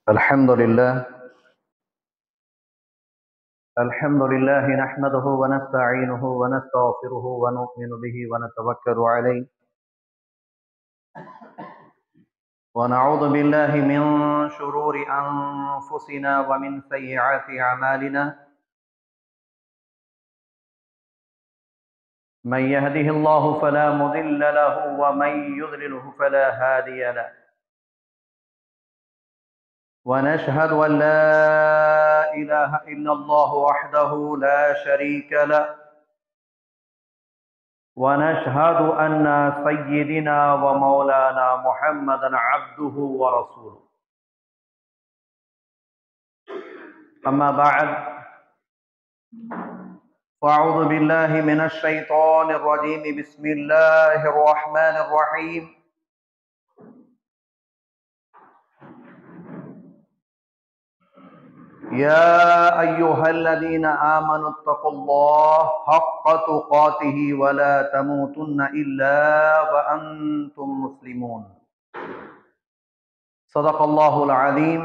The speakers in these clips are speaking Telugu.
الحمد لله الحمد لله نحمده ونستعينه ونستغفره ونؤمن به ونتوكل عليه ونعوذ بالله من شرور أنفسنا ومن سيئات أعمالنا من يهده الله فلا مضل له ومن يضلله فلا هادي له ونشهد أن لا إله إلا الله وحده لا شريك له ونشهد أن سيدنا ومولانا محمدا عبده ورسوله أما بعد فأعوذ بالله من الشيطان الرجيم بسم الله الرحمن الرحيم يا أيها الذين آمنوا اتقوا الله حق تقاته ولا تموتن إلا وأنتم مسلمون صدق الله العظيم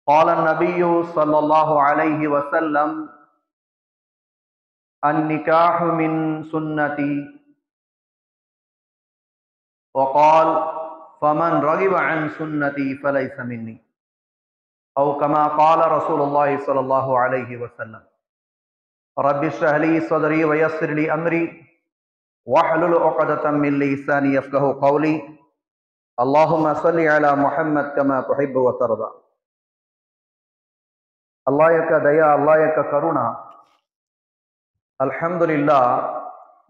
قال النبي صلى الله عليه وسلم النكاح من سنتي وقال فمن رغب عن سنتي فليس مني أو كما قال رسول الله صلى الله عليه وسلم رب اشرح لي صدري ويسر لي أمري واحلل عقدة من لساني يفقهوا قولي اللهم صل على محمد كما تحب وترضى الله యొక్క దయ అల్లాహ్ యొక్క కరుణ అల్హమ్దులిల్లాహ్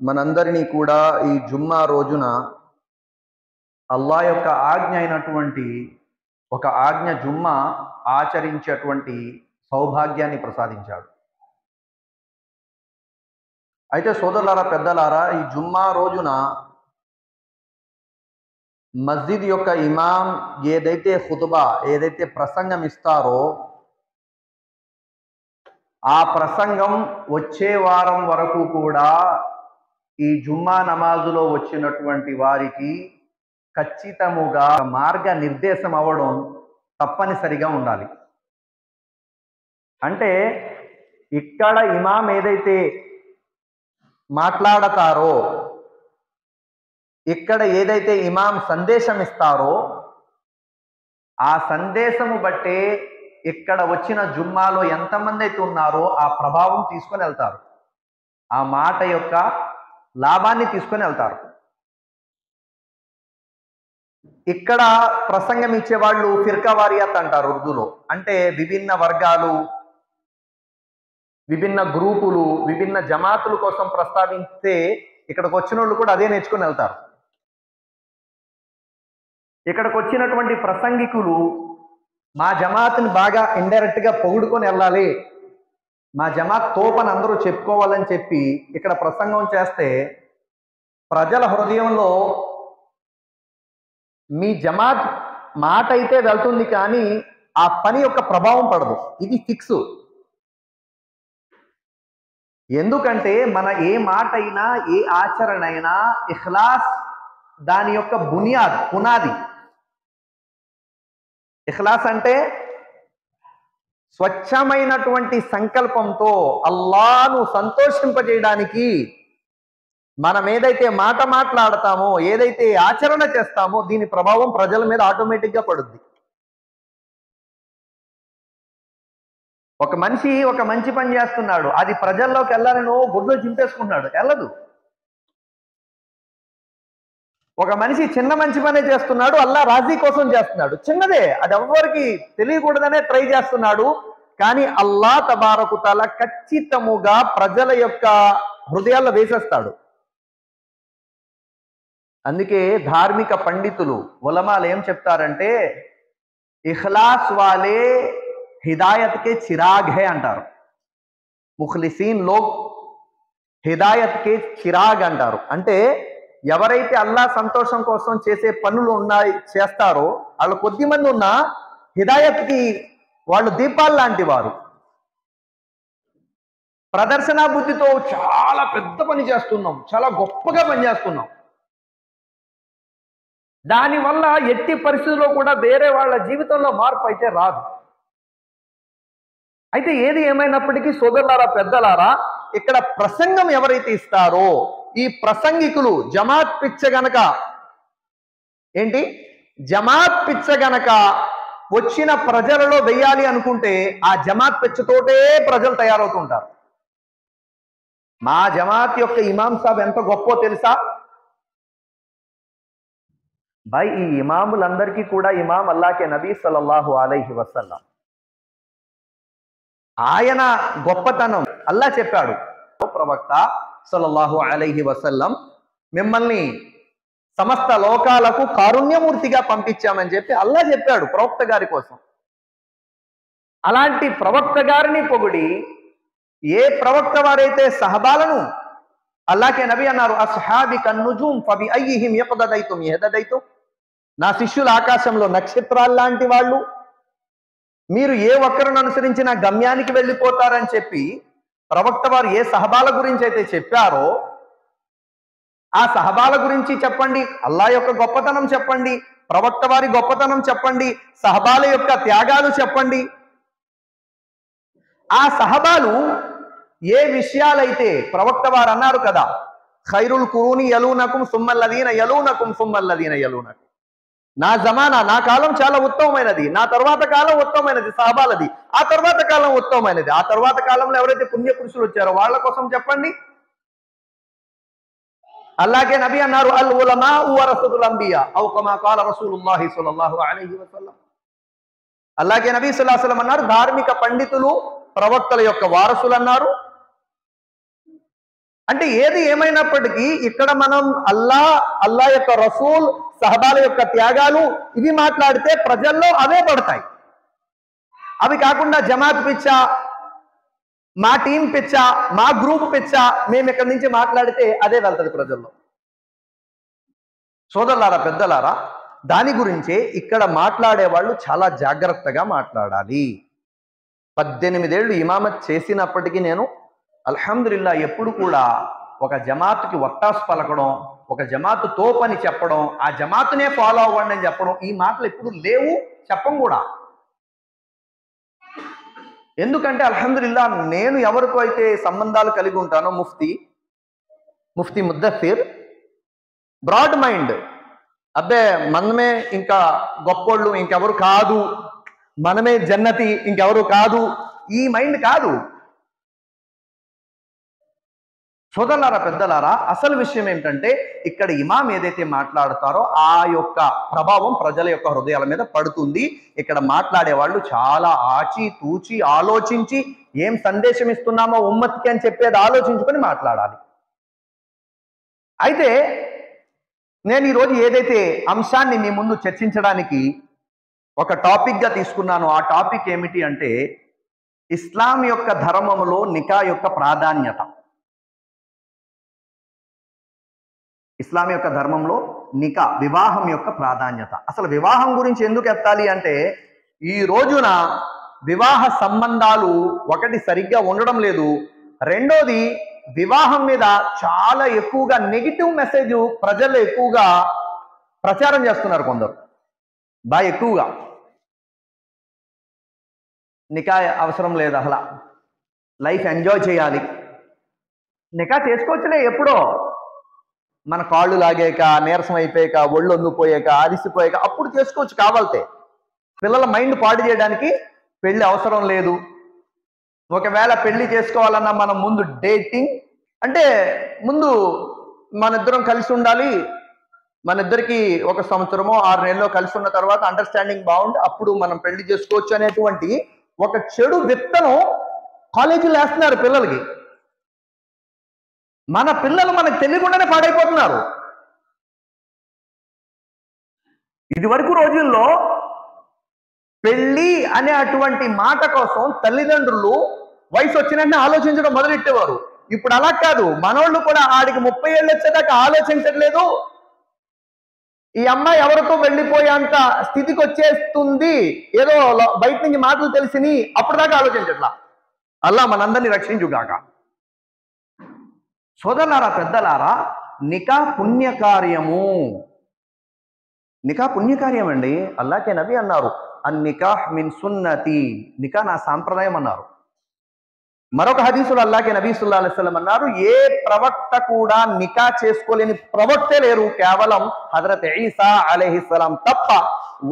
మనందరినీ కూడా ఈ జుమ్మా రోజున అల్లాహ్ యొక్క ఆజ్ఞ అయినటువంటి ఒక ఆజ్ఞ జుమ్మా ఆచరించేటువంటి సౌభాగ్యాన్ని ప్రసాదించాడు. అయితే సోదరులారా, పెద్దలారా, ఈ జుమ్మా రోజున మస్జిద్ యొక్క ఇమాం ఏదైతే ఖుతుబా, ఏదైతే ప్రసంగం ఇస్తారో ఆ ప్రసంగం వచ్చే వారం వరకు కూడా ఈ జుమ్మా నమాజులో వచ్చినటువంటి వారికి ఖచ్చితముగా మార్గ నిర్దేశం అవ్వడం తప్పనిసరిగా ఉండాలి. అంటే ఇక్కడ ఇమాం ఏదైతే మాట్లాడతారో, ఇక్కడ ఏదైతే ఇమాం సందేశం ఇస్తారో ఆ సందేశము బట్టే ఇక్కడ వచ్చిన జుమ్మాలో ఎంతమంది అయితే ఉన్నారో ఆ ప్రభావం తీసుకొని వెళ్తారు, ఆ మాట యొక్క లాభాన్ని తీసుకొని వెళ్తారు. ఇక్కడ ప్రసంగం ఇచ్చేవాళ్ళు ఫిర్కావారియాత్ అంటారు ఉర్దూలో. అంటే విభిన్న వర్గాలు, విభిన్న గ్రూపులు, విభిన్న జమాతుల కోసం ప్రస్తావిస్తే ఇక్కడికి వచ్చిన వాళ్ళు కూడా అదే నేర్చుకుని వెళ్తారు. ఇక్కడికి వచ్చినటువంటి ప్రసంగికులు మా జమాత్ని బాగా ఇండైరెక్ట్గా పొగుడుకొని వెళ్ళాలి, మా జమాత్ తోపని అందరూ చెప్పుకోవాలని చెప్పి ఇక్కడ ప్రసంగం చేస్తే ప్రజల హృదయంలో మీ జమాత్ మాట అయితే వెళ్తుంది కానీ ఆ పని యొక్క ప్రభావం పడదు. ఇది ఫిక్స్. ఎందుకంటే మన ఏ మాట అయినా, ఏ ఆచరణ అయినా ఇఖ్లాస్ దాని యొక్క పునాది. ఇఖ్లాస్ అంటే స్వచ్ఛమైనటువంటి సంకల్పంతో అల్లాహ్ను సంతోషింపజేయడానికి మనం ఏదైతే మాట మాట్లాడతామో, ఏదైతే ఆచరణ చేస్తామో దీని ప్రభావం ప్రజల మీద ఆటోమేటిక్గా పడుద్ది. ఒక మనిషి ఒక మంచి పని చేస్తున్నాడు, అది ప్రజల్లోకి వెళ్ళాలని గుడ్లో చింపేసుకుంటున్నాడు, వెళ్ళదు. ఒక మనిషి చిన్న మంచి పనే చేస్తున్నాడు, అల్లా రాజీ కోసం చేస్తున్నాడు, చిన్నదే, అది ఎవ్వరికి తెలియకూడదనే ట్రై చేస్తున్నాడు, కానీ అల్లా తబారకు తఆలా ఖచ్చితముగా ప్రజల యొక్క హృదయాల్లో వేసేస్తాడు. అందుకే ధార్మిక పండితులు ఉలమాలు ఏం చెప్తారంటే ఇఖ్లాస్ వాలే హిదాయత్ కే చిరాగ్ హై అంటారు. ముఖ్లిసీన్ లోగ్ హిదాయత్ కే చిరాగ్ అంటారు. అంటే ఎవరైతే అల్లా సంతోషం కోసం చేసే పనులు చేస్తారో వాళ్ళు కొద్ది మంది ఉన్నా హిదాయత్కి వాళ్ళు దీపాలు లాంటి వారు. ప్రదర్శనా బుద్ధితో చాలా పెద్ద పని చేస్తున్నాం, చాలా గొప్పగా పనిచేస్తున్నాం, దానివల్ల ఎట్టి పరిస్థితుల్లో కూడా వేరే వాళ్ళ జీవితంలో మార్పు అయితే రాదు. అయితే ఏది ఏమైనప్పటికీ సోదరులారా, పెద్దలారా, ఇక్కడ ప్రసంగం ఎవరైతే ఇస్తారో ఈ ప్రసంగికులు జమాత్ పిచ్చ గనక ఏంటి, జమాత్ పిచ్చ గనక వచ్చిన ప్రజలలో వెయ్యాలి అనుకుంటే ఆ జమాత్ పిచ్చతోటే ప్రజలు తయారవుతుంటారు. మా జమాత్ యొక్క ఇమాం సాబ్ ఎంత గొప్పో తెలుసా భాయ్? ఈ ఇమాములందరికీ కూడా ఇమాం అల్లాహ్కే నబీ సల్లల్లాహు అలైహి వసల్లం, ఆయన గొప్పతనం అల్లా చెప్పాడు. ప్రవక్త సల్లల్లాహు అలైహి వసల్లం మిమ్మల్ని సమస్త లోకాలకు కారుణ్యమూర్తిగా పంపించామని చెప్పి అల్లా చెప్పాడు ప్రవక్త గారి కోసం. అలాంటి ప్రవక్త గారిని పొగిడి ఏ ప్రవక్త వారైతే సహబాలను అల్లాహ్కే నబీ అన్నారు, అస్హాబి కన్నుజూమ్ ఫబి అయ్యిహిమ్ యక్దదైతుమ్ యహదదైతుమ్, నా శిష్యులు ఆకాశంలో నక్షత్రాలు లాంటి వాళ్ళు, మీరు ఏ ఒక్కరిని అనుసరించిన గమ్యానికి వెళ్ళిపోతారని చెప్పి ప్రవక్త వారు ఏ సహబాల గురించి అయితే చెప్పారో ఆ సహబాల గురించి చెప్పండి, అల్లా యొక్క గొప్పతనం చెప్పండి, ప్రవక్త వారి గొప్పతనం చెప్పండి, సహబాల యొక్క త్యాగాలు చెప్పండి. ఆ సహబాలు ఏ విషయాలైతే ప్రవక్త వారు అన్నారు కదా, ఖైరుల్ కురూని యలూనకుం సుమ్మల్లదీన యలూనకుం సుమ్మల్లదీన యలూనకుం, నా జమానా, నా కాలం చాలా ఉత్తమమైనది, నా తర్వాత కాలం ఉత్తమమైనది సహబాలది, ఆ తర్వాత కాలం ఉత్తమమైనది, ఆ తర్వాత కాలంలో ఎవరైతే పుణ్యపురుషులు వచ్చారో వాళ్ళ కోసం చెప్పండి. అల్లాహ్కే నబీ అన్నారు, అల్ ఉలమా వరసతుల్ అంబియా ఔ కమా ఖాల రసూలుల్లాహి సల్లల్లాహు అలైహి వసల్లం. అల్లాహ్కే నబీ సల్లల్లాహు అలైహి వసల్లం అన్నారు, ధార్మిక పండితులు ప్రవక్తల యొక్క వారసులు అన్నారు. అంటే ఏది ఏమైనప్పటికీ ఇక్కడ మనం అల్లా యొక్క రసూల్, సహబాల యొక్క త్యాగాలు ఇవి మాట్లాడితే ప్రజల్లో అవే పడతాయి. అవి కాకుండా జమాత్ పిచ్చా, మా టీం పిచ్చా, మా గ్రూప్ పిచ్చా, మేము ఇక్కడి నుంచి మాట్లాడితే అదే వెళ్తుంది ప్రజల్లో. సోదరులారా, పెద్దలారా, దాని గురించే ఇక్కడ మాట్లాడే వాళ్ళు చాలా జాగ్రత్తగా మాట్లాడాలి. 18 ఏళ్ళు ఇమామత్ చేసినప్పటికీ నేను అల్హమ్దులిల్లా ఎప్పుడు కూడా ఒక జమాత్కి వత్తాసు పలకడం, ఒక జమాత్ తోపని చెప్పడం, ఆ జమాత్నే ఫాలో అవ్వండి అని చెప్పడం, ఈ మాటలు ఎప్పుడు లేవు, చెప్పం కూడా. ఎందుకంటే అల్హమ్దులిల్లా నేను ఎవరితో అయితే సంబంధాలు కలిగి ఉంటానో, ముఫ్తీ ముద్దస్సిర్ బ్రాడ్ మైండ్, అబ్బే మనమే ఇంకా గొప్పోళ్ళు, ఇంకెవరు కాదు, మనమే జన్నతి, ఇంకెవరు కాదు, ఈ మైండ్ కాదు. సోదరులారా, పెద్దలారా, అసలు విషయం ఏంటంటే ఇక్కడ ఇమాం ఏదైతే మాట్లాడతారో ఆ యొక్క ప్రభావం ప్రజల యొక్క హృదయాల మీద పడుతుంది. ఇక్కడ మాట్లాడే వాళ్ళు చాలా ఆచి తూచి ఆలోచించి ఏం సందేశం ఇస్తున్నామో ఉమ్మత్కి అని చెప్పేది ఆలోచించుకొని మాట్లాడాలి. అయితే నేను ఈరోజు ఏదైతే అంశాన్ని మీ ముందు చర్చించడానికి ఒక టాపిక్గా తీసుకున్నానో ఆ టాపిక్ ఏమిటి అంటే ఇస్లాం యొక్క ధర్మములో నికా యొక్క ప్రాధాన్యత. ఇస్లాం యొక్క ధర్మంలో నికా, వివాహం యొక్క ప్రాధాన్యత. అసలు వివాహం గురించి ఎందుకు ఎత్తాలి అంటే ఈ రోజున వివాహ సంబంధాలు ఒకటి సరిగ్గా ఉండడం లేదు, రెండోది వివాహం మీద చాలా ఎక్కువగా నెగిటివ్ మెసేజ్ ప్రజలు ఎక్కువగా ప్రచారం చేస్తున్నారు కొందరు, బాగా ఎక్కువగా. నికా అవసరం లేదు, అసలు లైఫ్ ఎంజాయ్ చేయాలి, నికా చేసుకోవచ్చులే ఎప్పుడో, మన కాళ్ళు లాగాక, నీరసం అయిపోయాక, ఒళ్ళు వంగిపోయాక, అరిసిపోయాక అప్పుడు చేసుకోవచ్చు కావాలితే. పిల్లల మైండ్ పాడు చేయడానికి పెళ్లి అవసరం లేదు. ఒకవేళ పెళ్లి చేసుకోవాలన్నా మనం ముందు డేటింగ్, అంటే ముందు మన ఇద్దరం కలిసి ఉండాలి, మన ఇద్దరికి 1 సంవత్సరమో 6 నెలలో కలిసి ఉన్న తర్వాత అండర్స్టాండింగ్ బాగుండి అప్పుడు మనం పెళ్లి చేసుకోవచ్చు అనేటువంటి ఒక చెడు విత్తనం కాలేజీలో వేస్తున్నారు పిల్లలకి. మన పిల్లలు మనకు తెలియకుండానే పాడైపోతున్నారు. ఇది వరకు రోజుల్లో పెళ్లి అనే అటువంటి మాట కోసం తల్లిదండ్రులు వయసు వచ్చినట్టు ఆలోచించడం మొదలెట్టేవారు. ఇప్పుడు అలా కాదు, మనోళ్ళు కూడా ఆడికి 30 ఏళ్ళు వచ్చేదాకా ఆలోచించట్లేదు. ఈ అమ్మాయి ఎవరితో వెళ్ళిపోయేంత స్థితికి వచ్చేస్తుంది, ఏదో బయట నుంచి మాటలు తెలిసిని, అప్పుడు దాకా ఆలోచించట్లా. అల్లా మనందరినీ రక్షించుగాక. సోదరులారా, పెద్దలారా, నికా పుణ్యకార్యము. నికా పుణ్యకార్యం అండి. అల్లాకే నబీ అన్నారు, అన్ నికాహ్ మిన్ సున్నతి, నికా నా సాంప్రదాయం అన్నారు. మరొక హదీసులో అల్లాకే నబీ సల్లల్లాహు అలైహి వసల్లం అన్నారు, ఏ ప్రవక్త కూడా నికా చేసుకోలేని ప్రవక్తే లేరు, కేవలం హజరత్ ఈసా అలైహిస్సలాం తప్ప.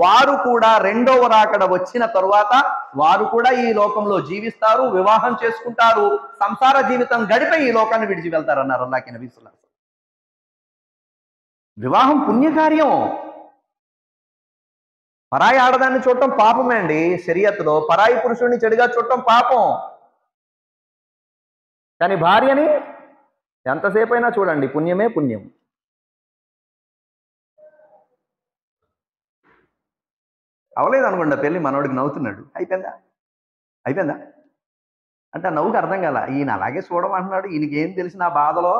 వారు కూడా రెండవ రాకడ వచ్చిన తరువాత వారు కూడా ఈ లోకంలో జీవిస్తారు, వివాహం చేసుకుంటారు, సంసార జీవితం గడిపే ఈ లోకాన్ని విడిచి వెళ్తారు అన్నారు అల్లాకే నబీ సల్లల్లాహు అలైహి వసల్లం. వివాహం పుణ్యకార్యం. పరాయి ఆడదాన్ని చూడటం పాపమే అండి. షరియత్తులో పరాయి పురుషుడిని చెడుగా చూడటం పాపం. కానీ భార్యని ఎంతసేపు అయినా చూడండి, పుణ్యమే పుణ్యం. అవలేదు అనుకోండి పెళ్ళి, మనోడికి నవ్వుతున్నాడు, అయిపోయిందా అయిపోయిందా అంటే ఆ నవ్వుకి అర్థం కాల, ఈయన అలాగే చూడమంటున్నాడు, ఈయనకి ఏం తెలిసిన ఆ బాధలో.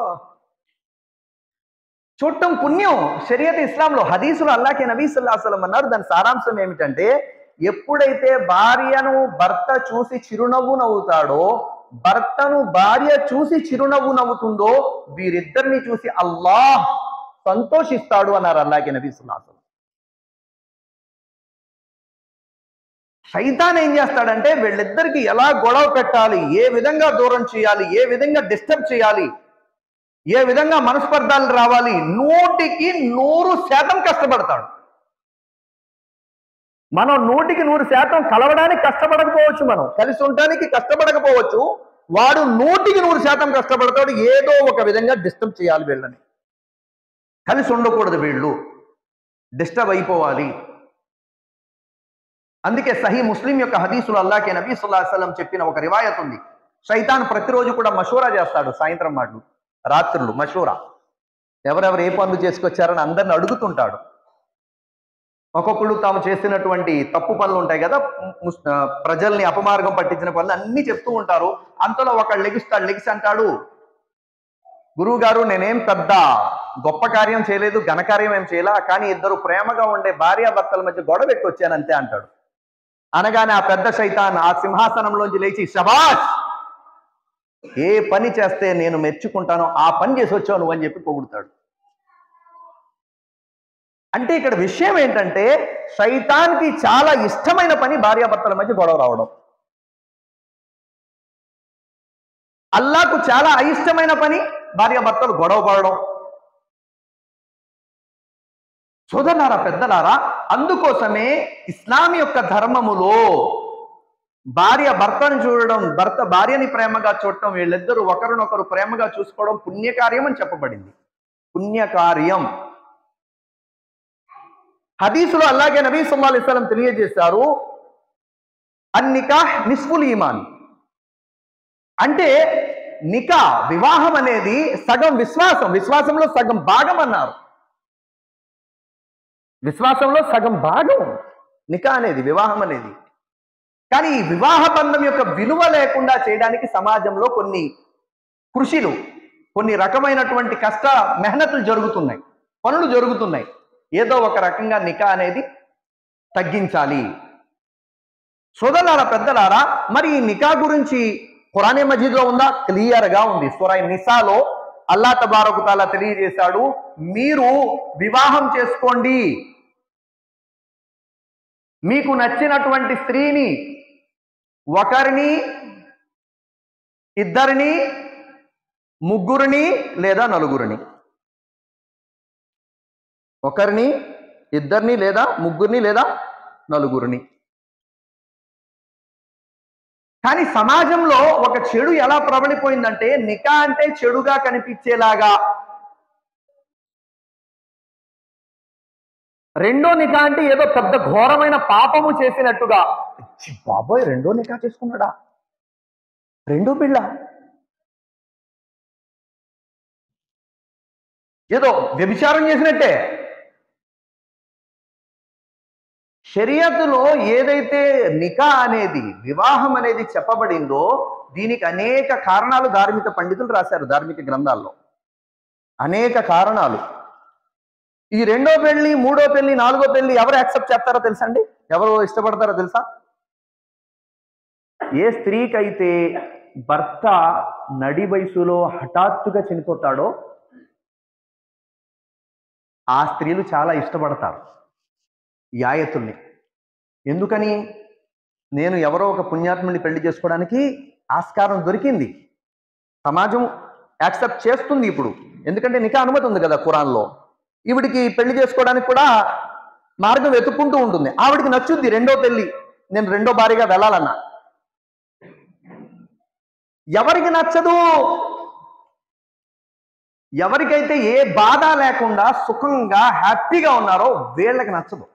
చూడటం పుణ్యం షరియత్ ఇస్లాంలో. హదీసులో అల్లాకే నబీ సల్లల్లాహు అలైహి వసల్లం అన్నారు, దాని సారాంశం ఏమిటంటే, ఎప్పుడైతే భార్యను భర్త చూసి చిరునవ్వు నవ్వుతాడో, భర్తను భార్య చూసి చిరునవ్వు నవ్వుతుందో, వీరిద్దరిని చూసి అల్లాహ్ సంతోషిస్తాడు అన్నారు అల్లాకే నబీ సల్లల్లాహు అలైహి వసల్లం. శైతాన్ ఏం చేస్తాడంటే, వీళ్ళిద్దరికి ఎలా గొడవ పెట్టాలి, ఏ విధంగా దూరం చేయాలి, ఏ విధంగా డిస్టర్బ్ చేయాలి, ఏ విధంగా మనస్పర్ధాలు రావాలి, 100% కష్టపడతాడు. మనం 100% కలవడానికి కష్టపడకపోవచ్చు, మనం కలిసి ఉండడానికి కష్టపడకపోవచ్చు, వాడు 100% కష్టపడతాడు. ఏదో ఒక విధంగా డిస్టర్బ్ చేయాలి వీళ్ళని, కలిసి ఉండకూడదు, వీళ్ళు డిస్టర్బ్ అయిపోవాలి. అందుకే సహీ ముస్లిం యొక్క హదీసులో అల్లాకే నబీ సల్లల్లాహు అలైహి వసల్లం చెప్పిన ఒక రివాయత్ ఉంది. శైతాన్ ప్రతిరోజు కూడా మషూరా చేస్తాడు, సాయంత్రం మాటలు రాత్రులు మషూరా, ఎవరెవరు ఏ పనులు చేసుకొచ్చారని అందరిని అడుగుతుంటాడు. ఒక్కొక్కళ్ళు తాము చేసినటువంటి తప్పు పనులు ఉంటాయి కదా, ప్రజల్ని అపమార్గం పట్టించిన పనులు అన్ని చెప్తూ ఉంటారు. అంతలో ఒకళ్ళు లెగిసి అంటాడు, గురువు గారు, నేనేం పెద్ద గొప్ప కార్యం చేయలేదు, ఘనకార్యం ఏం చేయలా, కానీ ఇద్దరు ప్రేమగా ఉండే భార్యాభర్తల మధ్య గొడవ పెట్టి వచ్చాను అంతే అంటాడు. అనగానే ఆ పెద్ద శైతాన్ ఆ సింహాసనంలోంచి లేచి, శబాష్, ఏ పని చేస్తే నేను మెచ్చుకుంటానో ఆ పని చేసి వచ్చావు నువ్వు అని చెప్పి పొగుడుతాడు. అంటే ఇక్కడ విషయం ఏంటంటే, శైతాన్కి చాలా ఇష్టమైన పని భార్యాభర్తల మధ్య గొడవ రావడం, అల్లాహకు చాలా అయిష్టమైన పని భార్యాభర్తలు గొడవ పడడం. సోదరులారా, పెద్దలారా, అందుకోసమే ఇస్లాం యొక్క ధర్మములో భార్య భర్తను చూడడం, భర్త భార్యని ప్రేమగా చూడటం, వీళ్ళిద్దరూ ఒకరినొకరు ప్రేమగా చూసుకోవడం పుణ్యకార్యం అని చెప్పబడింది. పుణ్యకార్యం. హదీసులో అల్లాకే నబీ సల్లల్లాహు అలైహి వసల్లం తెలియజేశారు, అన్ నికాహ్ నిస్ఫుల్ ఈమాన్. అంటే నికా, వివాహం అనేది సగం విశ్వాసం, విశ్వాసంలో సగం భాగం అన్నారు. విశ్వాసంలో సగం భాగం నికా అనేది, వివాహం అనేది. కానీ ఈ వివాహ బంధం యొక్క విలువ లేకుండా చేయడానికి సమాజంలో కొన్ని కృషిలు, కొన్ని రకమైనటువంటి మెహనతులు జరుగుతున్నాయి, పనులు జరుగుతున్నాయి. ఏదో ఒక రకంగా నికా అనేది తగ్గించాలి. సోదరులారా, పెద్దలారా, మరి ఈ నికా గురించి ఖురానే మజీద్లో ఉందా? క్లియర్గా ఉంది. సూరా నిసాలో అల్లాహ్ తబారక తఆలా తెలియజేశాడు, మీరు వివాహం చేసుకోండి, మీకు నచ్చినటువంటి స్త్రీని, ఒకరిని, ఇద్దరిని, ముగ్గురిని లేదా నలుగురిని, ఒకరిని, ఇద్దరిని లేదా ముగ్గురిని లేదా నలుగురిని. కానీ సమాజంలో ఒక చెడు ఎలా ప్రబలిపోయిందంటే, నికా అంటే చెడుగా కనిపించేలాగా, రెండో నికా అంటే ఏదో పెద్ద ఘోరమైన పాపము చేసినట్టుగా. బాబోయ్, రెండో నికా చేసుకున్నాడా, రెండో పిల్ల, ఏదో వ్యభిచారం చేసినట్టే. షరియతులో ఏదైతే నికా అనేది, వివాహం అనేది చెప్పబడిందో, దీనికి అనేక కారణాలు ధార్మిక పండితులు రాశారు, ధార్మిక గ్రంథాల్లో అనేక కారణాలు. ఈ రెండో పెళ్లి, మూడో పెళ్లి, నాలుగో పెళ్లి ఎవరు యాక్సెప్ట్ చేస్తారో తెలుసా అండి? ఎవరు ఇష్టపడతారో తెలుసా? ఏ స్త్రీకైతే భర్త నడి వయసులో హఠాత్తుగా చనిపోతాడో ఆ స్త్రీలు చాలా ఇష్టపడతారు. ఈ ఆయతుల్ని. ఎందుకని? నేను ఎవరో ఒక పుణ్యాత్ముని పెళ్లి చేసుకోవడానికి ఆస్కారం దొరికింది, సమాజం యాక్సెప్ట్ చేస్తుంది ఇప్పుడు, ఎందుకంటే నికా అనుమతి ఉంది కదా ఖురాన్లో. ఈవిడికి పెళ్లి చేసుకోవడానికి కూడా మార్గం వెతుక్కుంటూ ఉంటుంది. ఆవిడికి నచ్చుద్ది రెండో పెళ్లి, నేను రెండో భార్యగా వెళ్ళాలన్నా. ఎవరికి నచ్చదు? ఎవరికైతే ఏ బాధ లేకుండా సుఖంగా హ్యాపీగా ఉన్నారో వీళ్ళకి నచ్చదు.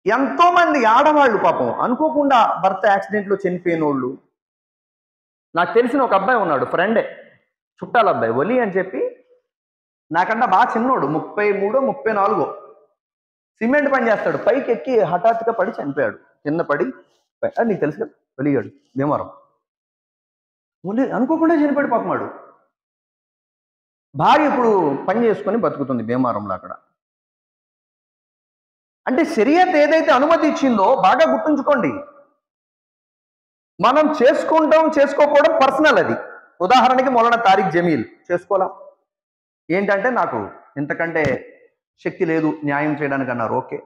ఎంతో మంది ఆడవాళ్ళు పాపం అనుకోకుండా భర్త యాక్సిడెంట్లో చనిపోయిన వాళ్ళు. నాకు తెలిసిన ఒక అబ్బాయి ఉన్నాడు, ఫ్రెండే, చుట్టాల అబ్బాయి, వలి అని చెప్పి, నాకంటే బాగా చిన్నోడు, 33 34, సిమెంట్ పని చేస్తాడు. పైకి ఎక్కి హఠాత్తుగా పడి చనిపోయాడు, కింద పడి. నీకు తెలుసు కదా వలిగాడు, భీమవరం. వలి అనుకోకుండా చనిపోయాడు పాపం వాడు. భార్య ఇప్పుడు పని చేసుకొని బతుకుతుంది భీమవరంలో అక్కడ. అంటే షరియత్ ఏదైతే అనుమతి ఇచ్చిందో బాగా గుర్తుంచుకోండి. మనం చేసుకుంటాం చేసుకోకపోవడం పర్సనల్. అది ఉదాహరణకి మౌలానా తారిక్ జమీల్ చేసుకోవాలా, ఏంటంటే నాకు ఇంతకంటే శక్తి లేదు న్యాయం చేయడానికి అన్నారు, ఓకే.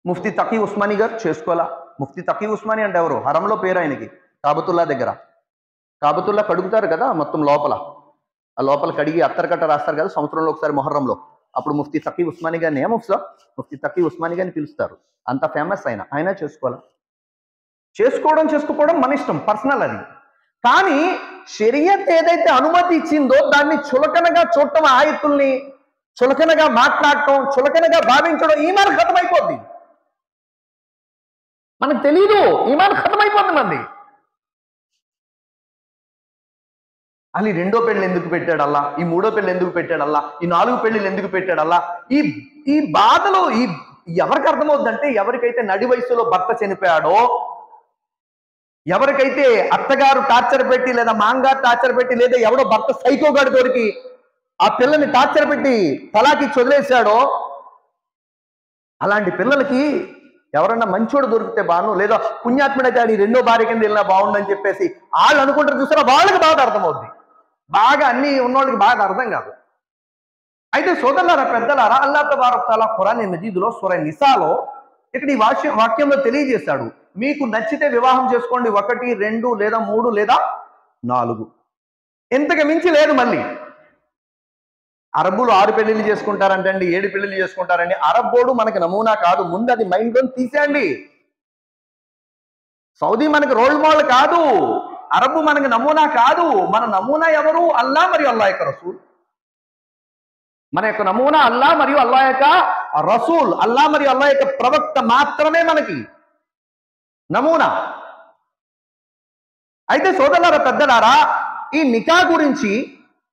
ముఫ్తీ తకీ ఉస్మానీ గారు చేసుకోవాలా. ముఫ్తీ తకీ ఉస్మానీ అంటే ఎవరు? హరంలో పేరు ఆయనకి, కాబతుల్లా దగ్గర. కాబతుల్లా కడుగుతారు కదా మొత్తం లోపల, ఆ లోపల కడిగి అత్తరకట్ట రాస్తారు కదా సంవత్సరంలో ఒకసారి మొహర్రంలో. అప్పుడు ముఫ్తీ తకీ ఉస్మానీ గారిని ముఫ్తీ తకీ ఉస్మానీ గారిని పిలుస్తారు, అంత ఫేమస్ ఆయన చేసుకోవాలా. చేసుకోవడం చేసుకోకపోవడం మన ఇష్టం, పర్సనల్ అది. కానీ షరియత్ ఏదైతే అనుమతి ఇచ్చిందో దాన్ని చులకనగా చూడటం, ఆయతుల్ని చులకనగా మాట్లాడటం, చులకనగా భావించడం ఈమాన్ ఖతమైపోద్ది. మనకు తెలీదు, ఈమాన్ ఖతమైపోతుంది మంది. అది రెండో పెళ్లి ఎందుకు పెట్టాడల్లా, ఈ మూడో పెళ్లి ఎందుకు పెట్టాడల్లా, ఈ 4 పెళ్లిలు ఎందుకు పెట్టాడల్లా, ఈ బాధలు ఎవరికి అర్థమవుద్దంటే, ఎవరికైతే నడి వయసులో భర్త చనిపోయాడో, ఎవరికైతే అత్తగారు టార్చర్ పెట్టి లేదా మాంగారు టార్చర్ పెట్టి లేదా ఎవడో భర్త సైకోగాడు దొరికి ఆ పిల్లని టార్చర్ పెట్టి తలాకి వదిలేశాడో, అలాంటి పిల్లలకి ఎవరన్నా మంచోడు దొరికితే బాను, లేదా పుణ్యాత్ముడైతే అది రెండో భార్య కింద వెళ్ళినా బాగుండని చెప్పేసి వాళ్ళు అనుకుంటారు చూసారా, వాళ్ళకి బాగా అర్థమవుద్ది. బాగా అన్ని ఉన్నోళ్ళకి బాగా అర్థం కాదు. అయితే సోదరులారా, పెద్దలారా, అల్లాహ్ తబారక్ తఆలా ఖురాన్ మజీదులో సూరా నిసాలో ఇక్కడ ఈ వాక్యంలో తెలియజేశాడు, మీకు నచ్చితే వివాహం చేసుకోండి, 1 2 లేదా 3 లేదా 4, ఇంతకు మించి లేదు. మళ్ళీ అరబ్బులు 6 పెళ్లిళ్ళు చేసుకుంటారంటండి, 7 పెళ్లిళ్ళు చేసుకుంటారండి. అరబ్బోడు మనకి నమూనా కాదు, ముందు అది మైండ్లో తీసేయండి. సౌదీ మనకి రోల్ మోడల్ కాదు, అరబ్బు మనకి నమూనా కాదు. మన నమూనా ఎవరు? అల్లాహ్ మరియు అల్లాహ్ యొక్క రసూల్. మన యొక్క నమూనా అల్లాహ్ మరియు అల్లాహ్ యొక్క రసూల్, అల్లాహ్ మరియు అల్లాహ్ యొక్క ప్రవక్త మాత్రమే మనకి నమూనా. అయితే సోదరులారా, పెద్దలారా, ఈ నికా గురించి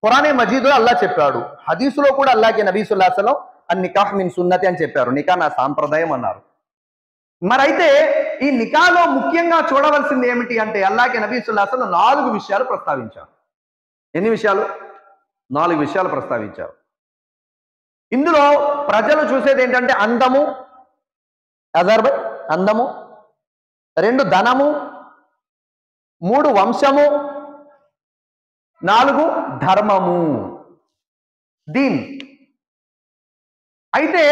ఖురానే మజీదులో అల్లాహ్ చెప్పాడు, హదీసులో కూడా అల్లాహ్కి నబీ సల్లల్లాహు అలైహి వసల్లం అన్ నికాహ్ మిన్ సున్నతి అని చెప్పారు, నికా నా సాంప్రదాయం అన్నారు. మరైతే ఈ నికాలో ముఖ్యంగా చూడవలసింది ఏమిటి అంటే, అల్లాహ్కి నబీ సల్లల్లాహు అలైహి వసల్లం 4 విషయాలు ప్రస్తావించారు. ఎన్ని విషయాలు? 4 విషయాలు ప్రస్తావించారు. ఇందులో ప్రజలు చూసేది ఏంటంటే అందము, అందము, 2 ధనము, 3 వంశము, 4 ధర్మము, దీన్. అయితే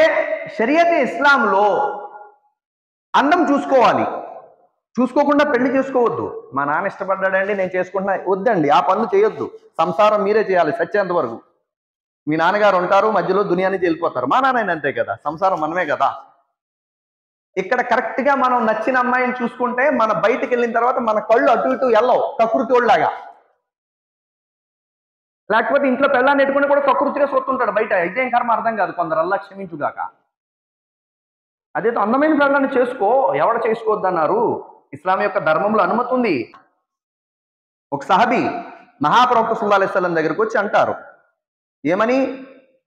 షరియత్ ఇస్లాంలో అందం చూసుకోవాలి, చూసుకోకుండా పెళ్లి చేసుకోవద్దు. మా నాన్న ఇష్టపడ్డాడండి నేను చేసుకుంటున్నా, వద్దండి, ఆ పనులు చేయొద్దు. సంసారం మీరే చేయాలి సచ్చేంత వరకు. మీ నాన్నగారు ఉంటారు, మధ్యలో దునియా నుంచి వెళ్ళిపోతారు. మా నాన్న అంతే కదా, సంసారం మనమే కదా. ఇక్కడ కరెక్ట్ గా మనం నచ్చిన అమ్మాయిని చూసుకుంటే మన బయటికి వెళ్ళిన తర్వాత మన కళ్ళు అటు ఇటు వెళ్ళవు, కకృతోళ్ళలాగా. లేకపోతే ఇంట్లో పెళ్ళాన్ని ఎట్టుకుని కూడా కకృతిగా సొత్తుంటాడు బయట, ఇదేం కర్మ అర్థం కాదు. కొందరు అల్లా క్షమించుగాక. అదే అందమైన పెళ్ళాన్ని చేసుకో, ఎవడ చేసుకోవద్దన్నారు, ఇస్లాం యొక్క ధర్మంలో అనుమతి ఉంది. ఒక సహబీ మహాప్రవక్త సల్లల్లాహు అలైహి వసల్లం దగ్గరికి వచ్చి అంటారు, ఏమని?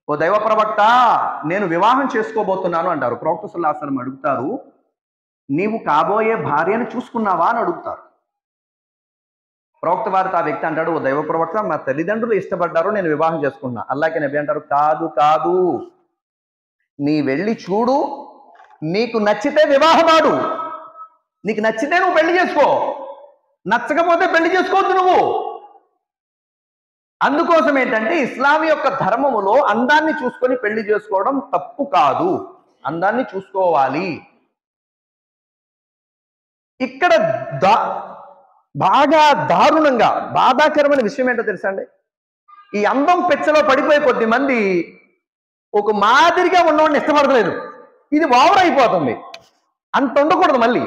ఓ దైవ ప్రవక్త, నేను వివాహం చేసుకోబోతున్నాను అంటారు. ప్రవక్త సల్లల్లాహు అలైహి వసల్లం అడుగుతారు, నీవు కాబోయే భార్యను చూసుకున్నావా అని అడుగుతారు. ప్రవక్త వారితో ఆ వ్యక్తి అంటాడు, ఓ దైవ ప్రవక్త, మా తల్లిదండ్రులు ఇష్టపడ్డారు, నేను వివాహం చేసుకున్నా. అల్లాహ్కి నబీ అంటారు, కాదు, నీ వెళ్ళి చూడు, నీకు నచ్చితే వివాహమాడు, నీకు నచ్చితే నువ్వు పెళ్లి చేసుకో, నచ్చకపోతే పెళ్లి చేసుకోవద్దు నువ్వు. అందుకోసం ఏంటంటే ఇస్లాం యొక్క ధర్మములో అందాన్ని చూసుకొని పెళ్లి చేసుకోవడం తప్పు కాదు, అందాన్ని చూసుకోవాలి. ఇక్కడ బాగా దారుణంగా బాధాకరమైన విషయం ఏంటో తెలుసా అండి, ఈ అందం పెచ్చలో పడిపోయే కొద్ది మంది ఒక మాదిరిగా ఉన్నవాడిని ఇష్టపడలేదు. ఇది ఓవర్ అయిపోతుంది, అంత ఉండకూడదు. మళ్ళీ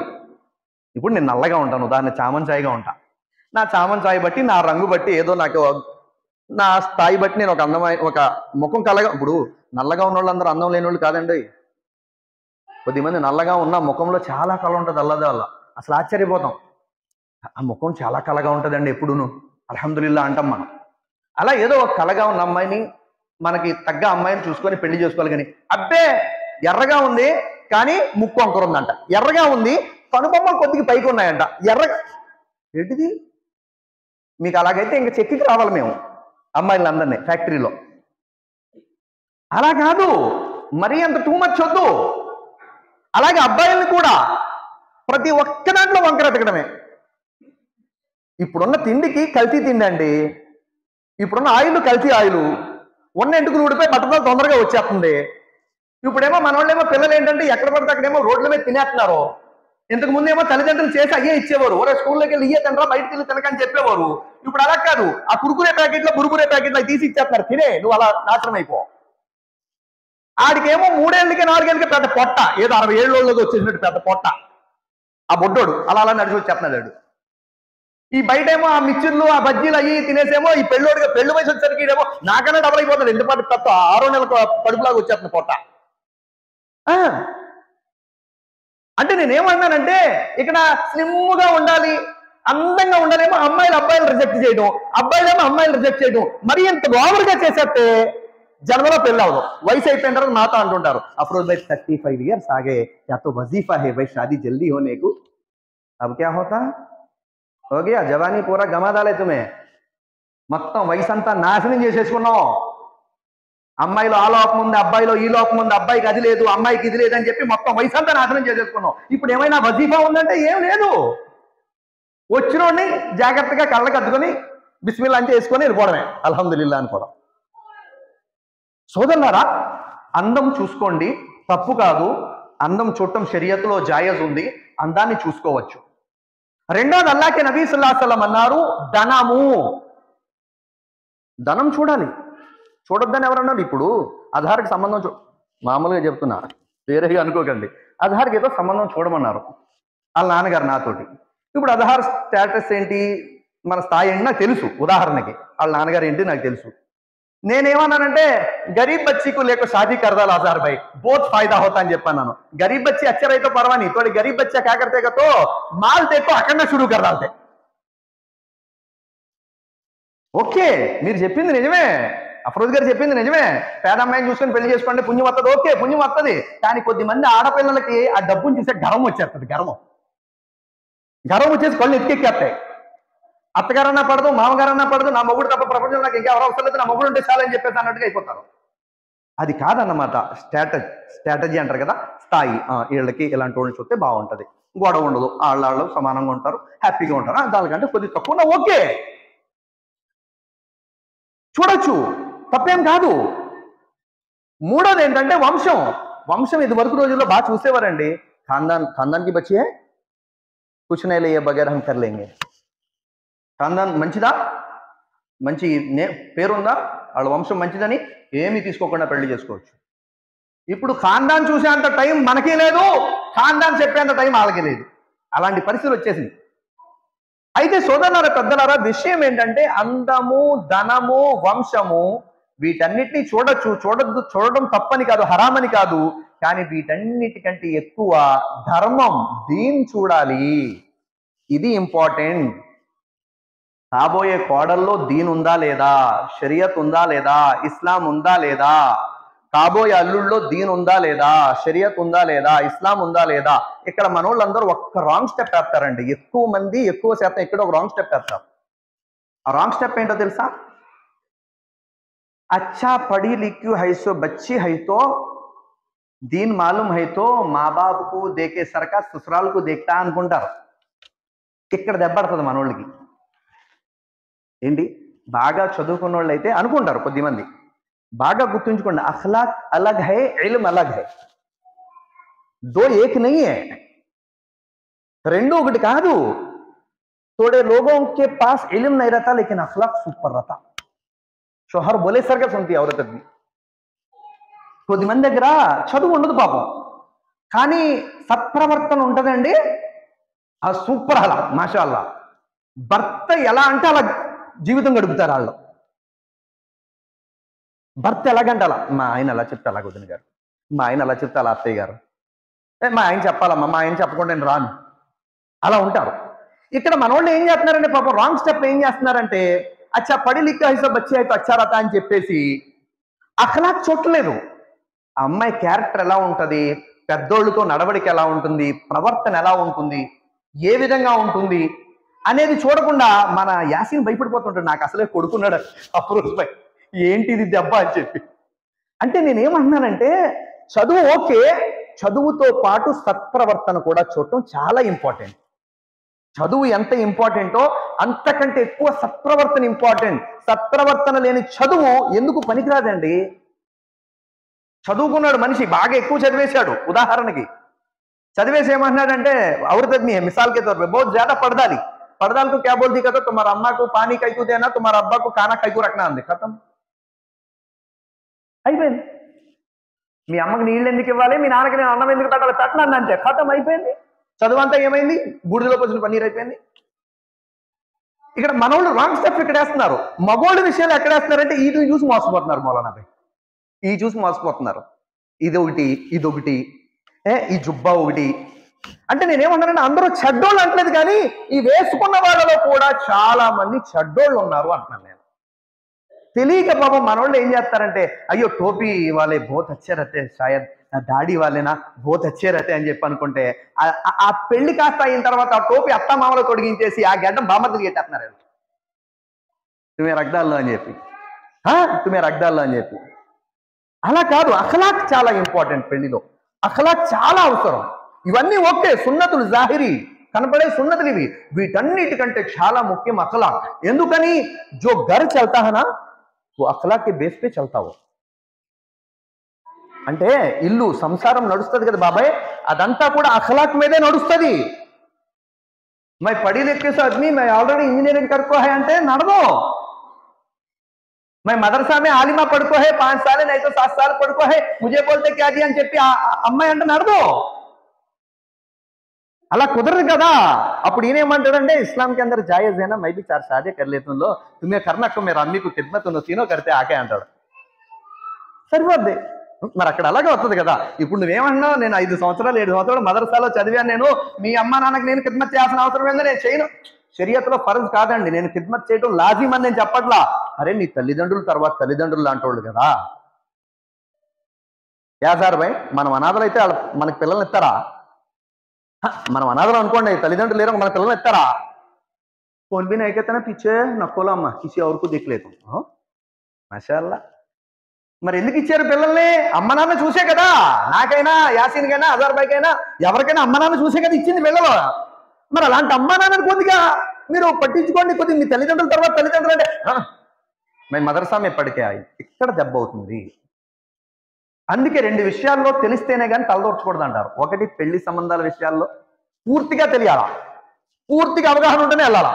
ఇప్పుడు నేను నల్లగా ఉంటాను, ఉదాహరణ చామన్ ఛాయ్గా ఉంటా. నా చామన్ ఛాయ్ బట్టి, నా రంగు బట్టి, ఏదో నాకు నా స్థాయి బట్టి నేను ఒక అందమైన ఒక ముఖం కలగా. ఇప్పుడు నల్లగా ఉన్న వాళ్ళందరూ అందం లేని వాళ్ళు కాదండి. కొద్దిమంది నల్లగా ఉన్న ముఖంలో చాలా కళ ఉంటుంది, అల్లదే వల్ల అసలు ఆశ్చర్యపోతాం. ఆ ముఖం చాలా కళగా ఉంటుందండి ఎప్పుడూను, అల్హమ్దులిల్లా అంటాం మనం. అలా ఏదో ఒక కళగా ఉన్న అమ్మాయిని, మనకి తగ్గ అమ్మాయిని చూసుకొని పెళ్లి చేసుకోవాలి. కానీ అబ్బే ఎర్రగా ఉంది కానీ ముక్కు వంకర ఉందంట, ఎర్రగా ఉంది కనుబొమ్మలు కొద్దిగా పైకి ఉన్నాయంట, ఎర్రగా ఏంటిది? మీకు అలాగైతే ఇంకా చెక్కికి రావాలి మేము అమ్మాయిలందరినీ ఫ్యాక్టరీలో. అలా కాదు, మరీ అంత టూ మచ్ వద్దు. అలాగే అబ్బాయిల్ని కూడా ప్రతి ఒక్క దాంట్లో వంకర ఎతకడమే. ఇప్పుడున్న తిండికి కల్తీ తిండి అండి, ఇప్పుడున్న ఆయిల్ కల్తీ ఆయిల్, ఉన్న ఎంటుకులు ఊడిపోయి బట్టలు తొందరగా వచ్చేస్తుంది. ఇప్పుడేమో మన వాళ్ళేమో పిల్లలు ఏంటంటే ఎక్కడ పడితే అక్కడేమో రోడ్ల మీద తినేస్తున్నారు. ఇంతకు ముందేమో తల్లిదండ్రులు చేసి అయ్యే ఇచ్చేవారు, ఒరే స్కూల్లోకి వెళ్ళి ఇయ్యే తినరా, బయటకు వెళ్ళి తినకని చెప్పేవారు. ఇప్పుడు అలా కాదు, ఆ కురుకురే ప్యాకెట్లో బురుగురే ప్యాకెట్లు అవి తీసి ఇచ్చేస్తున్నారు, తినే నువ్వు అలా నాశనం అయిపో. ఆడికేమో 3 ఏళ్ళకి 4 ఏళ్ళకి పెద్ద పొట్ట, ఏదో 60 ఏళ్ళకి వచ్చేసినట్టు పెద్ద పొట్ట, ఆ బొడ్డోడు అలా అలా నడిచి వచ్చేస్తున్నాడు. ఈ బయటేమో ఆ మిక్చర్లు ఆ బజ్జీలు అయ్యి తినేసేమో ఈ పెళ్ళోడిగా పెళ్లి వయసు వచ్చేసరికి ఏమో నాకన్నా డబల్ అయిపోతుంది, ఎందుకంటే తప్ప 6 నెలల కడుపులాగా వచ్చేస్తుంది పొట్ట. అంటే నేనేమన్నానంటే ఇక్కడ స్లిమ్గా ఉండాలి, అందంగా ఉండాలేమో అమ్మాయిలు అబ్బాయిలు రిజెక్ట్ చేయడం, అబ్బాయిలేమో అమ్మాయిలు రిజెక్ట్ చేయడం, మరి ఇంత ఓవర్గా చేసేస్తే జన్మలో పెళ్ళి అవ్వదు. వయసు అయిపోయిన తర్వాత నాతో అంటుంటారు, అఫ్రోజ్ భాయ్ 35 ఇయర్స్ ఆగే యా తో వజీఫా హై భాయ్ షాదీ జల్దీ హోనేకు, అబ్ క్యా హోతా హో గయా జవానీ పూరా గమా దాలే తుమే. మొత్తం వయసు అంతా నాశనం చేసేసుకున్నాం. అమ్మాయిలో ఆ లోపం ఉంది, అబ్బాయిలో ఈ లోపం ఉంది, అబ్బాయికి అది లేదు, అమ్మాయికి ఇది లేదని చెప్పి మొత్తం వయసు అంతా నాశనం చేసేసుకున్నాం. ఇప్పుడు ఏమైనా వజీఫా ఉందంటే ఏం లేదు. వచ్చినోడిని జాగ్రత్తగా కళ్ళకి అద్దుకొని బిస్మిల్లా అని చేసుకొని వెళ్ళిపోవడమే, అల్హమ్దులిల్లా అనుకోవడం. సోదరులారా, అందం చూసుకోండి, తప్పు కాదు. అందం చూడటం షరియతులో జాయజ్ ఉంది, అందాన్ని చూసుకోవచ్చు. రెండోది అల్లాహ్కే నబీ సల్లల్లాహు అలైహి వసల్లం అన్నారు, ధనం చూడాలి. చూడొద్దని ఎవరన్నారు? ఇప్పుడు ఆధార్కి సంబంధం మామూలుగా చెప్తున్నా, వేరేగా అనుకోకండి. ఆధార్కి ఏదో సంబంధం చూడమన్నారు వాళ్ళ నాన్నగారు నాతోటి. ఇప్పుడు ఆధార్ స్టేటస్ ఏంటి, మన స్థాయి ఏంటి నాకు తెలుసు. ఉదాహరణకి వాళ్ళ నాన్నగారు ఏంటి నాకు తెలుసు. నేనేమన్నానంటే గరీబ్ బచ్చీకు లేక షాదీ కర్దాల్ ఆధార్ భాయ్ బోత్ ఫాయిదా హోతా అని చెప్పాను. గరీబ్ బచ్చి అచ్చే రైతో పర్వాని, తోడి గరీబ్ బచ్చా క్యా కర్తే కా తో మాల్ దేకో అక్కడ షురూ కర్ దాల్తే. ఓకే, మీరు చెప్పింది నిజమే, అఫ్రోజ్ గారు చెప్పింది నిజమే, పేద అమ్మాయిని చూసుకొని పెళ్లి చేసుకోండి పుణ్యం వస్తుంది. ఓకే, పుణ్యం వస్తుంది. కానీ కొద్దిమంది ఆడపిల్లలకి ఆ డబ్బుని చూసే గర్వం వచ్చేస్తుంది. గర్వం వచ్చేసి కళ్ళు ఎత్తికెక్కేస్తాయి. అత్తగారన్నా పడదు, మామగారన్నా పడదు, నా మొగుడు తప్ప ప్రపంచంలో నాకు ఇంకా ఎవరు అవసరం లేదు, నా మొగుడు ఉంటే చాలని చెప్పేసి అన్నట్టుగా అయిపోతారు. అది కాదన్నమాట. స్ట్రాటజీ అంటారు కదా, స్థాయి. వీళ్ళకి ఇలాంటి వాళ్ళని చూస్తే బాగుంటుంది, గొడవ ఉండదు, వాళ్ళు సమానంగా ఉంటారు, హ్యాపీగా ఉంటారు. దానికంటే కొద్ది తక్కువ ఓకే, చూడొచ్చు, తప్పేం కాదు. మూడోది ఏంటంటే వంశం ఇది వరకు రోజుల్లో బాగా చూసేవారండి. ఖాందాన్కి బచ్చియే కుచ్ నహీ లే బగైర్ హమ్ కర్ లేంగే. ఖాందాన్ మంచిదా, మంచి పేరుందా, వాళ్ళ వంశం మంచిదని ఏమీ తీసుకోకుండా పెళ్లి చేసుకోవచ్చు. ఇప్పుడు ఖాందాన్ చూసేంత టైం మనకి లేదు, ఖాందాన్ చెప్పేంత టైం వాళ్ళకి లేదు. అలాంటి పరిస్థితి వచ్చేసింది. అయితే సోదరులారా, పెద్దలారా, విషయం ఏంటంటే అందము, ధనము, వంశము వీటన్నిటినీ చూడొచ్చు, చూడడం తప్పని కాదు, హరామని కాదు. కానీ వీటన్నిటికంటే ఎక్కువ ధర్మం, దీన్ చూడాలి. ఇది ఇంపార్టెంట్. కాబోయే కోడల్లో దీన్ ఉందా లేదా, షరియత్ ఉందా లేదా, ఇస్లాం ఉందా లేదా, కాబోయే అల్లుళ్ళలో దీన్ ఉందా లేదా, షరియత్ ఉందా లేదా, ఇస్లాం ఉందా లేదా. ఇక్కడ మనోళ్ళందరూ ఒక్క రాంగ్ స్టెప్ వేస్తారండి. ఎక్కువ మంది, ఎక్కువ శాతం ఇక్కడ ఒక రాంగ్ స్టెప్ వేస్తారు. ఆ రాంగ్ స్టెప్ ఏంటో తెలుసా? అచ్చా పढ़ी लिखी है सो बच्ची है तो दीन मालूम है तो माँ बाप को देखे सरका ससुराल को देखता అనుకుంటారు. ఇక్కడ దెబ్బడుతుంది మనోళ్ళకి. ఏంటి, బాగా చదువుకున్న వాళ్ళు అయితే అనుకుంటారు కొద్దిమంది, బాగా గుర్తుంచుకోండి, అఖ్లాక్ అలగ్ హై, ఇల్మ్ అలగ్ హై, దో ఏక్ నహీ హై, రెండు ఒకటి కాదు. थोड़े लोगों के पास इल्म नहीं रहता लेकिन अखलाक सुपर रहता. शोहर बोले सर का सुनती औरत भी. కొద్ది మంది దగ్గర చదువు ఉండదు పాపం, కానీ సత్ప్రవర్తన ఉంటుందండి, ఆ సూపర్, అలా మాషాల్లా. భర్త ఎలా అంటే అలా జీవితం గడుపుతారు వాళ్ళు. భర్త ఎలాగంటే అలా, మా ఆయన అలా చెప్తే అలా వదిన గారు, మా ఆయన అలా చెప్తే అలా అత్తయ్య గారు, మా ఆయన చెప్పాలమ్మా, మా ఆయన చెప్పకుండా నేను రాను, అలా ఉంటారు. ఇక్కడ మనోళ్ళు ఏం చేస్తున్నారంటే పాపం రాంగ్ స్టెప్ ఏం చేస్తున్నారంటే, అచ్చా పడి లిఖా హై సబ్ బచ్చే అయితే అచ్చారత అని చెప్పేసి అఖలాక్ చూడలేదు. ఆ అమ్మాయి క్యారెక్టర్ ఎలా ఉంటుంది, పెద్దోళ్ళతో నడవడిక ఎలా ఉంటుంది, ప్రవర్తన ఎలా ఉంటుంది, ఏ విధంగా ఉంటుంది అనేది చూడకుండా మన యాసిన్ భయపడిపోతుంటాడు, నాకు అసలే కొడుకున్నాడు అప్రోజ్ పై, ఏంటిది దెబ్బ అని చెప్పి. అంటే నేనేమంటున్నానంటే చదువు ఓకే, చదువుతో పాటు సత్ప్రవర్తన కూడా చూడటం చాలా ఇంపార్టెంట్. చదువు ఎంత ఇంపార్టెంటో అంతకంటే ఎక్కువ సత్ప్రవర్తన ఇంపార్టెంట్. సత్ప్రవర్తన లేని చదువు ఎందుకు పనికిరాదండి. చదువుకున్నాడు మనిషి, బాగా ఎక్కువ చదివేశాడు, ఉదాహరణకి చదివేసి ఏమంటున్నాడంటే औरत आदमी है मिसाल के तौर पे बहुत ज्यादा पढ़दाली, पढ़दाल को क्या बोलती कहता तुम्हारा अम्मा को पानी कई को देना, तुम्हारा अब्बा को खाना कई को रखना अंदे, खत्म అయిపోయింది. మీ అమ్మకి నీళ్ళు ఎందుకు ఇవ్వాలి, మీ నాన్నకి నేను అన్నం ఎందుకు పెట్టాలి, పెట్టనండి అంతే, ఖతం అయిపోయింది. చదువు అంతా ఏమైంది, బూడిదలో పోసిన పన్నీర్ అయిపోయింది. ఇక్కడ మనోళ్ళు రాంగ్ స్టెప్ ఇక్కడ వేస్తున్నారు. మగోళ్ళ విషయాలు ఎక్కడ వేస్తున్నారంటే వీటిని చూసి మోసపోతున్నారు. మౌలానాపై ఈ చూసి మోసపోతున్నారు. ఇదొకటి ఇదొకటి, ఈ జుబ్బా ఒకటి. అంటే నేనేమన్నానంటే అందరూ చెడ్డోళ్ళు అంటలేదు, కానీ ఈ వేసుకున్న వాళ్ళలో కూడా చాలా మంది చెడ్డోళ్ళు ఉన్నారు అంటున్నాను నేను. తెలియక పాపం మనోళ్ళు ఏం చేస్తారంటే అయ్యో టోపీ వాళ్ళే బోత్ అచ్చే రతే, షాయద్ దాడి వాళ్ళేనా బోత్ అచ్చే రతే అని చెప్పి అనుకుంటే ఆ పెళ్లి కాస్త అయిన తర్వాత ఆ టోపీ అత్తమామలో తొడిగించేసి ఆ గడ్డం బామర్తులు గెట్టేస్తున్నారు, తుమే రగ్దాల్లో అని చెప్పి, తుమే రగ్దాల్లో అని చెప్పి. అలా కాదు, అఖలాక్ చాలా ఇంపార్టెంట్. పెళ్లిలో అఖలాక్ చాలా అవసరం. ఇవన్నీ ఓకే, సున్నతులు జాహిరీ కనపడే సున్నతులు ఇవి, వీటన్నిటికంటే చాలా ముఖ్యం అఖలాక్. ఎందుకని జో ఘర్ చల్తా హై నా वो अखलाक के बेस पे चलता हो. అంటే ఇల్లు సంసారం నడుస్తుంది కదా బాబాయ్, అదంతా కూడా అఖలాక్ మీదే నడుస్తుంది. मैं पढ़ी लिखे से आदमी, मैं ऑलरेडी इंजीनियरिंग कर को है అంటే నడదో. मैं मदरसा में आलिमा पढ़ को है 5 साल नहीं तो 7 साल पढ़ को है, मुझे बोलते क्या जी అని చెప్పి అమ్మాయి అంటే నడదో. అలా కుదరదు కదా. అప్పుడు ఈయనేమంటాడంటే ఇస్లాం के अंदर जायज है ना, मैं भी 4 शादी कर लेता हूं, लो तुम्हें करना को मेरा अम्मी को खिदमत उन तीनों करते आके అంటాడు. సరిపోద్ది. మరి అక్కడ అలాగే వస్తుంది కదా. ఇప్పుడు నువ్వేమన్నావు, నేను 5 సంవత్సరాలు 7 సంవత్సరాలు మదర్సాలో చదివాను, నేను మీ అమ్మ నాన్నకి నేను ఖిద్మత్ చేయాల్సిన అవసరం ఏందో, నేను చేయను. షరియత్లో ఫర్జ్ కాదండి, నేను ఖిద్మత్ చేయడం లాజిమ్ అని నేను చెప్పట్లా. అరే నీ తల్లిదండ్రుల తర్వాత తల్లిదండ్రులు లాంటోళ్ళు కదా. యాసార్ భాయ్, మనం అనాథలు అయితే మనకి పిల్లల్ని ఇస్తారా? మనం అనాథలు అనుకోండి, తల్లిదండ్రులు లేరు, మన పిల్లల్ని ఇస్తారా? ఫోన్ भी नहीं कहते ना पीछे नकोला अम्मा किसी और को देख लेता हूं, माशाअल्लाह. మరి ఎందుకు ఇచ్చారు పిల్లల్ని? అమ్మ నాన్న చూసే కదా. నాకైనా యాసీన్ కైనా అజార్ భాయ్ కైనా ఎవరికైనా అమ్మ నాన్న చూసే కదా ఇచ్చింది పిల్లలు. మరి అలాంటి అమ్మ నాన్నని కొద్దిగా మీరు పట్టించుకోండి. కొద్దిగా మీ తల్లిదండ్రుల తర్వాత తల్లిదండ్రులు అంటే మేము మదర్సా మే పడికే ఇక్కడ దెబ్బ అవుతుంది. అందుకే 2 విషయాల్లో తెలిస్తేనే కానీ తలదూర్చకూడదు అంటారు. ఒకటి పెళ్లి సంబంధాల విషయాల్లో పూర్తిగా తెలియాలా, పూర్తిగా అవగాహన ఉంటేనే వెళ్ళాలా.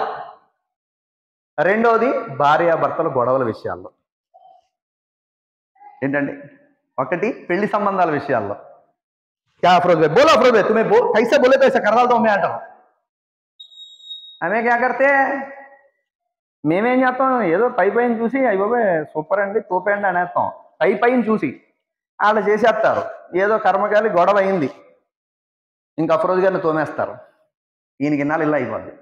రెండోది భార్యాభర్తల గొడవల విషయాల్లో. ఏంటండి, ఒకటి పెళ్లి సంబంధాల విషయాల్లో క్యా అఫ్రోజ్ భాయ్ బోలో, అఫ్రోజ్ భాయ్ తుమ్హే కైసే బోలే తో ఐసా కర్ డాల్తా హూం మే అంటారు. ఆమె క్యా కర్తే, మేమేం చేస్తాం, ఏదో పై పైన చూసి అయ్యి బాబాయ్ సూపర్ అండి తోపేండి అనేస్తాం. పై పైన చూసి వాళ్ళు చేసేస్తారు. ఏదో కర్మకాలి గొడవ అయింది, ఇంకా అఫ్రోజ్ గారిని తోమేస్తారు. ఈయనకి ఇన్నాళ్ళు ఇలా అయిపోద్ది.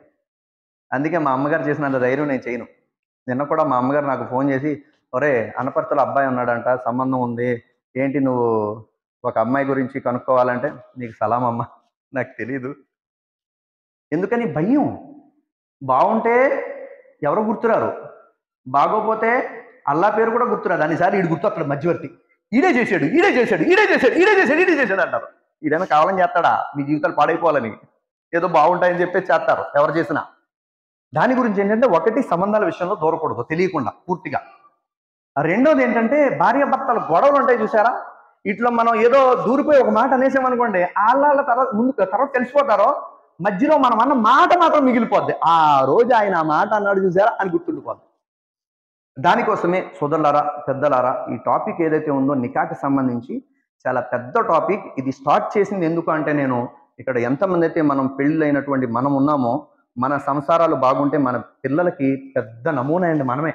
అందుకే మా అమ్మగారు చేసినంత ధైర్యం నేను చేయను. నిన్న కూడా మా అమ్మగారు నాకు ఫోన్ చేసి, ఒరే అనపర్తిలో అబ్బాయి ఉన్నాడంట, సంబంధం ఉంది, ఏంటి నువ్వు ఒక అమ్మాయి గురించి కనుక్కోవాలంటే, నీకు సలాం అమ్మ, నాకు తెలీదు. ఎందుకని భయం. బాగుంటే ఎవరు గుర్తురారు, బాగోపోతే అల్లా పేరు కూడా గుర్తురాదు. అన్నిసార్లు ఈడు గుర్తు, అక్కడ మధ్యవర్తి, ఈడే చేశాడు ఈడే చేశాడు ఈడే చేశాడు ఈడే చేశాడు ఈడే చేశాడు అంటారు. ఈడైనా కావాలని చేస్తాడా? మీ జీవితాలు పాడైపోవాలని ఏదో బాగుంటాయని చెప్పేసి చేస్తారు ఎవరు చేసినా. దాని గురించి ఏంటంటే, ఒకటి సంబంధాల విషయంలో దూరకూడదు తెలియకుండా పూర్తిగా. రెండోది ఏంటంటే, భార్యాభర్తల గొడవలు ఉంటాయి చూసారా, ఇట్లా మనం ఏదో దూరిపోయి ఒక మాట అనేసామనుకోండి, వాళ్ళ తర్వాత తెలిసిపోతారో, మధ్యలో మనం అన్న మాట మాత్రం మిగిలిపోద్ది. ఆ రోజు ఆయన ఆ మాట అన్నాడు చూసారా అని గుర్తుండిపోద్ది. దానికోసమే సోదరులారా, పెద్దలారా, ఈ టాపిక్ ఏదైతే ఉందో నికాకి సంబంధించి చాలా పెద్ద టాపిక్. ఇది స్టార్ట్ చేసింది ఎందుకు అంటే, నేను ఇక్కడ ఎంతమంది అయితే మనం పెళ్ళైనటువంటి మనం ఉన్నామో, మన సంసారాలు బాగుంటే మన పిల్లలకి పెద్ద నమూనా అండి మనమే.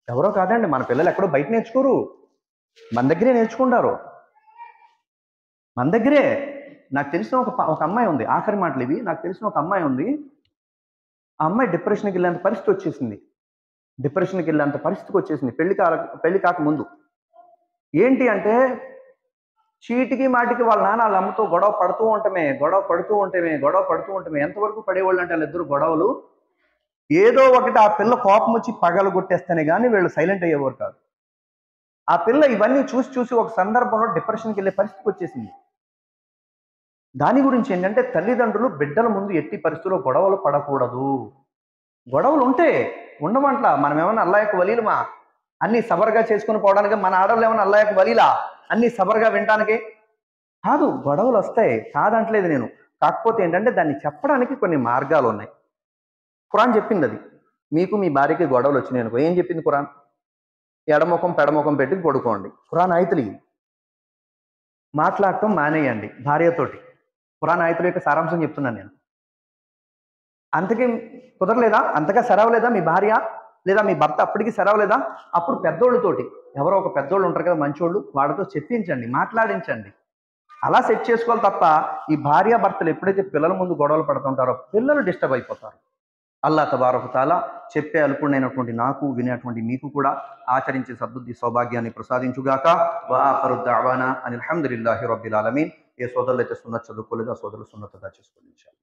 ఎవరో కాదండి, మన పిల్లలు ఎక్కడో బయట నేర్చుకోరు, మన దగ్గరే నేర్చుకుంటారు. మన దగ్గరే. నాకు తెలిసిన ఒక అమ్మాయి ఉంది, ఆఖరి మాటలు ఇవి. నాకు తెలిసిన ఒక అమ్మాయి ఉంది. ఆ అమ్మాయి డిప్రెషన్కి వెళ్ళేంత పరిస్థితి వచ్చేసింది. పెళ్లి కాక ముందు. ఏంటి అంటే, చీటికి మాటికి వాళ్ళ నాన్న వాళ్ళ అమ్మతో గొడవ పడుతూ ఉంటమే. ఎంతవరకు పడేవాళ్ళు అంటే వాళ్ళిద్దరు గొడవలు, ఏదో ఒకటి ఆ పిల్ల కోపం వచ్చి పగలు కొట్టేస్తేనే కానీ వీళ్ళు సైలెంట్ అయ్యేవారు కాదు. ఆ పిల్ల ఇవన్నీ చూసి ఒక సందర్భంలో డిప్రెషన్కి వెళ్ళే పరిస్థితికి వచ్చేసింది. దాని గురించి ఏంటంటే, తల్లిదండ్రులు బిడ్డల ముందు ఎట్టి పరిస్థితుల్లో గొడవలు పడకూడదు. గొడవలు ఉంటే ఉండమంట్లా. మనం ఏమన్నా అల్లాయకు వలీలమా అన్ని సబర్గా చేసుకుని పోవడానికి? మన ఆడవాళ్ళు ఏమన్నా అల్లాయకు వలీలా అన్ని సబర్గా వినటానికి? కాదు, గొడవలు వస్తాయి, కాదంటలేదు నేను. కాకపోతే ఏంటంటే, దాన్ని చెప్పడానికి కొన్ని మార్గాలు ఉన్నాయి. ఖురాన్ చెప్పింది అది. మీకు మీ భార్యకి గొడవలు వచ్చినాయి అనుకో, ఏం చెప్పింది ఖురాన్? ఎడముఖం పెడముఖం పెట్టి పడుకోండి. ఖురాన్ ఆయతులు ఇవి. మాట్లాడటం మానేయండి భార్యతోటి. ఖురాన్ ఆయతుల యొక్క సారాంశం చెప్తున్నాను నేను. అంతకీ కుదరలేదా? అంతగా సరవలేదా మీ భార్య లేదా మీ భర్త? అప్పటికి సరవలేదా? అప్పుడు పెద్దోళ్ళతోటి, ఎవరో ఒక పెద్దోళ్ళు ఉంటారు కదా మంచోళ్ళు, వాళ్ళతో చెప్పించండి, మాట్లాడించండి. అలా సెట్ చేసుకోవాలి తప్ప, ఈ భార్యాభర్తలు ఎప్పుడైతే పిల్లల ముందు గొడవలు పడుతుంటారో పిల్లలు డిస్టర్బ్ అయిపోతారు. అల్లాహ్ తబారక తఆలా చెప్పే అల్పుడైనటువంటి నాకు, వినేటువంటి మీకు కూడా ఆచరించే సద్బుద్ధి సౌభాగ్యాన్ని ప్రసాదించుగాక. వ ఆఖిరు దఅవానా అనిల్ హమ్దులిల్లాహి రబ్బిల్ ఆలమీన్. ఏ సోదరులు అయితే సున్నత్ చదువుకోలేదో ఆ సోదరులు సున్నత్ అదా చేసుకోండి ఇన్షాల్లాహ్.